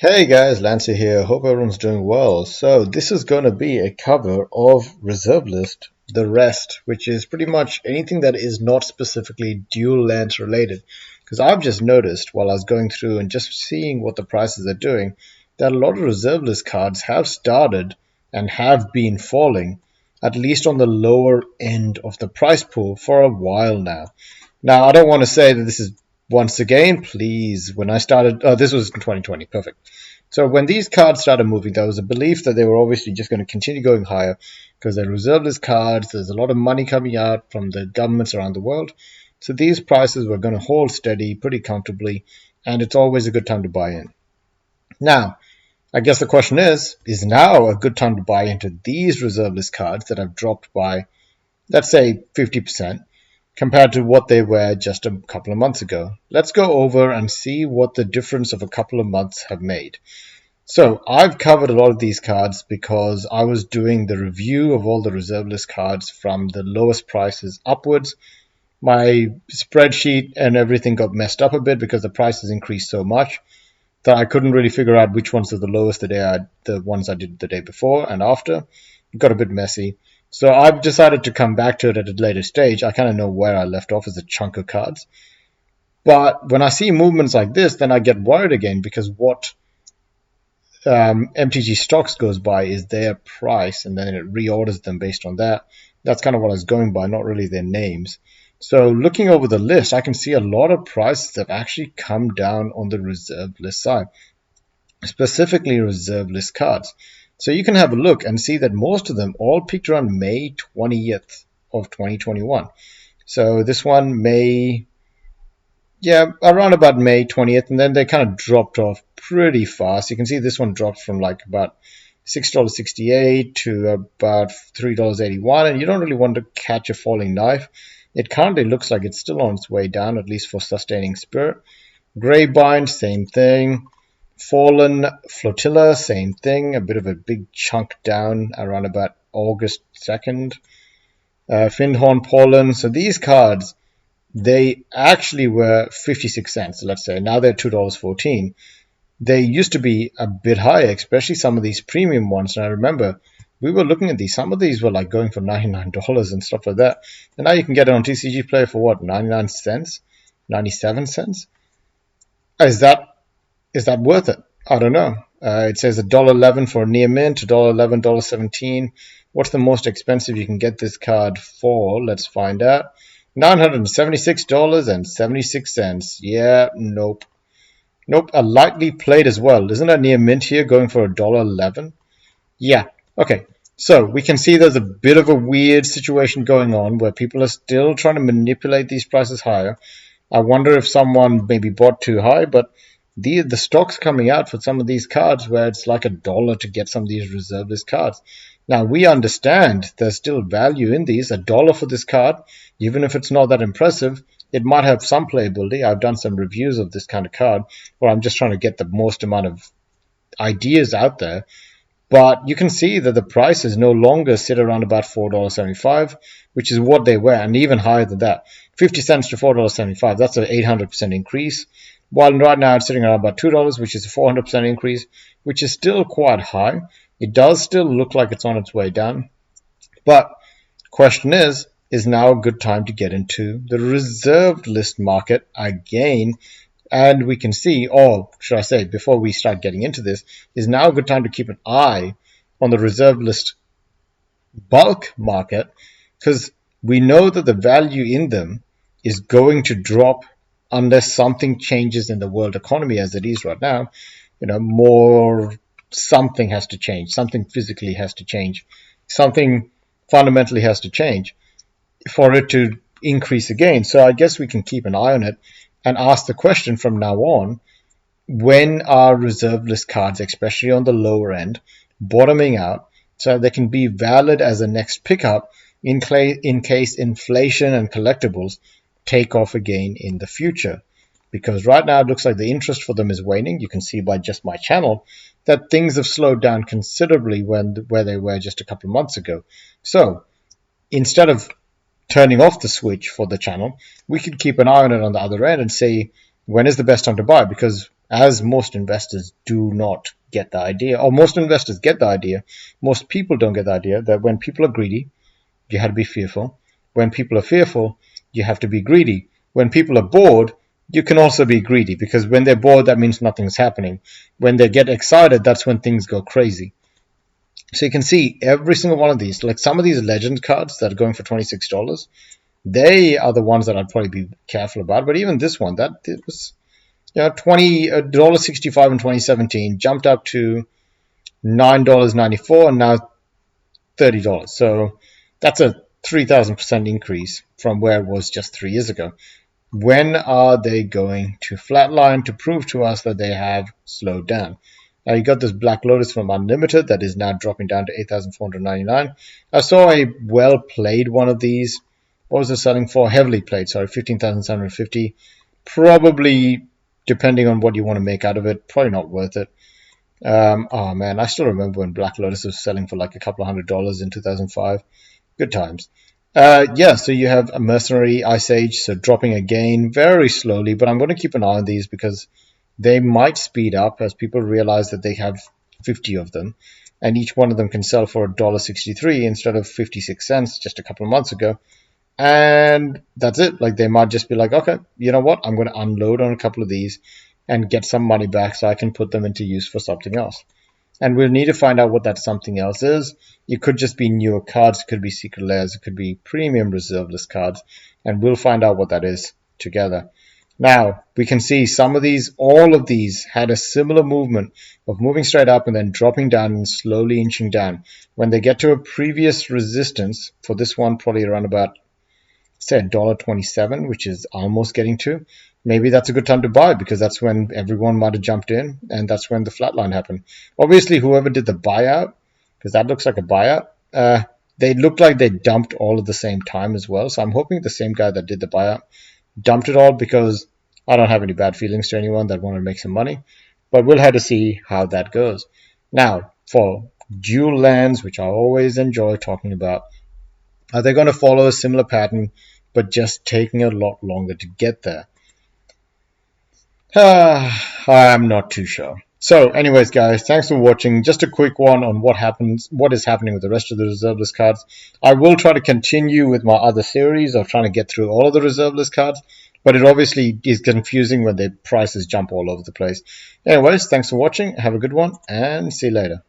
Hey guys, Lancy here. Hope everyone's doing well. So this is going to be a cover of Reserve List, the rest, which is pretty much anything that is not specifically dual lens related. Because I've just noticed while I was going through and just seeing what the prices are doing, that a lot of Reserve List cards have started and have been falling, at least on the lower end of the price pool for a while now. Now, I don't want to say that this is once again, please, when I started, this was in 2020, perfect. So when these cards started moving, there was a belief that they were obviously just going to continue going higher because they're reserve list cards. There's a lot of money coming out from the governments around the world. So these prices were going to hold steady pretty comfortably, and it's always a good time to buy in. Now, I guess the question is now a good time to buy into these reserve list cards that have dropped by, let's say, 50%? Compared to what they were just a couple of months ago. Let's go over and see what the difference of a couple of months have made. So I've covered a lot of these cards because I was doing the review of all the reserve list cards from the lowest prices upwards. My spreadsheet and everything got messed up a bit because the prices increased so much that I couldn't really figure out which ones were the lowest the ones I did the day before and after. It got a bit messy. So I've decided to come back to it at a later stage. I kind of know where I left off as a chunk of cards. But when I see movements like this, then I get worried again because what MTG Stocks goes by is their price, and then it reorders them based on that. That's kind of what I was going by, not really their names. So looking over the list, I can see a lot of prices have actually come down on the reserve list side, specifically reserve list cards. So you can have a look and see that most of them all peaked around May 20th of 2021. So this one, around about May 20th, and then they kind of dropped off pretty fast. You can see this one dropped from like about $6.68 to about $3.81, and you don't really want to catch a falling knife. It currently looks like it's still on its way down, at least for sustaining spirit. Greybind, same thing. Fallen Flotilla, same thing. A bit of a big chunk down around about August 2nd. Findhorn Pollen. So these cards, they actually were 56 cents, let's say. Now they're $2.14. They used to be a bit higher, especially some of these premium ones. And I remember we were looking at these. Some of these were like going for $99 and stuff like that. And now you can get it on TCG Player for what, 99 cents? 97 cents? Is that worth it? I don't know. It says $1.11 for a near mint, $1.11, $1.17. What's the most expensive you can get this card for? Let's find out. $976.76. Yeah, nope. Nope, a lightly played as well. Isn't a near mint here going for $1.11? Yeah, okay. So we can see there's a bit of a weird situation going on where people are still trying to manipulate these prices higher. I wonder if someone maybe bought too high, but the stock's coming out for some of these cards where it's like $1 to get some of these reserve list cards. Now we understand there's still value in these. $1 for this card, even if it's not that impressive, it might have some playability. I've done some reviews of this kind of card where I'm just trying to get the most amount of ideas out there. But you can see that the prices no longer sit around about $4.75, which is what they were, and even higher than that. 50 cents to $4.75, that's an 800% increase. While right now it's sitting around about $2, which is a 400% increase, which is still quite high. It does still look like it's on its way down. But question is now a good time to get into the reserved list market again? And we can see, or should I say, before we start getting into this, is now a good time to keep an eye on the reserve list bulk market, because we know that the value in them is going to drop unless something changes in the world economy as it is right now. Something has to change. Something physically has to change. Something fundamentally has to change for it to increase again. So I guess we can keep an eye on it and ask the question from now on, when are reserve list cards, especially on the lower end, bottoming out so they can be valid as a next pickup in case inflation and collectibles take off again in the future? Because right now it looks like the interest for them is waning. You can see by just my channel that things have slowed down considerably where they were just a couple of months ago. So instead of turning off the switch for the channel, we could keep an eye on it on the other end and say, when is the best time to buy? Because as most investors do not get the idea, or most investors get the idea, most people don't get the idea that when people are greedy, you have to be fearful. When people are fearful, you have to be greedy. When people are bored, you can also be greedy, because when they're bored, that means nothing's happening. When they get excited, that's when things go crazy. So you can see every single one of these, like some of these legend cards that are going for $26, they are the ones that I'd probably be careful about. But even this one, that it was $65 in 2017, jumped up to $9.94, and now $30. So that's a 3,000% increase from where it was just 3 years ago. When are they going to flatline to prove to us that they have slowed down? Now you got this Black Lotus from Unlimited that is now dropping down to 8,499. I saw a well played one of these. What was it selling for? Heavily played, sorry, 15,750. Probably, depending on what you want to make out of it, probably not worth it. Oh man, I still remember when Black Lotus was selling for like a couple of $100 in 2005. Good times. Yeah, so you have a Mercenary, Ice Age, so dropping again very slowly, but I'm going to keep an eye on these because they might speed up as people realize that they have 50 of them, and each one of them can sell for $1.63 instead of 56 cents just a couple of months ago. And that's it. Like they might just be like, okay, you know what? I'm going to unload on a couple of these and get some money back so I can put them into use for something else. And we'll need to find out what that something else is. It could just be newer cards, it could be secret layers, it could be premium reserve list cards, and we'll find out what that is together. Now, we can see some of these, all of these had a similar movement of moving straight up and then dropping down and slowly inching down. When they get to a previous resistance, for this one probably around about, say, $1.27, which is almost getting to, maybe that's a good time to buy because that's when everyone might have jumped in and that's when the flatline happened. Obviously, whoever did the buyout, because that looks like a buyout, they looked like they dumped all at the same time as well. So I'm hoping the same guy that did the buyout dumped it all, because I don't have any bad feelings to anyone that want to make some money. But we'll have to see how that goes. Now, for dual lands, which I always enjoy talking about, are they going to follow a similar pattern, but just taking a lot longer to get there? I'm not too sure. So, anyways, guys, thanks for watching. Just a quick one on what is happening with the rest of the reserve list cards. I will try to continue with my other series of trying to get through all of the reserve list cards, but it obviously is confusing when the prices jump all over the place. Anyways, thanks for watching. Have a good one, and see you later.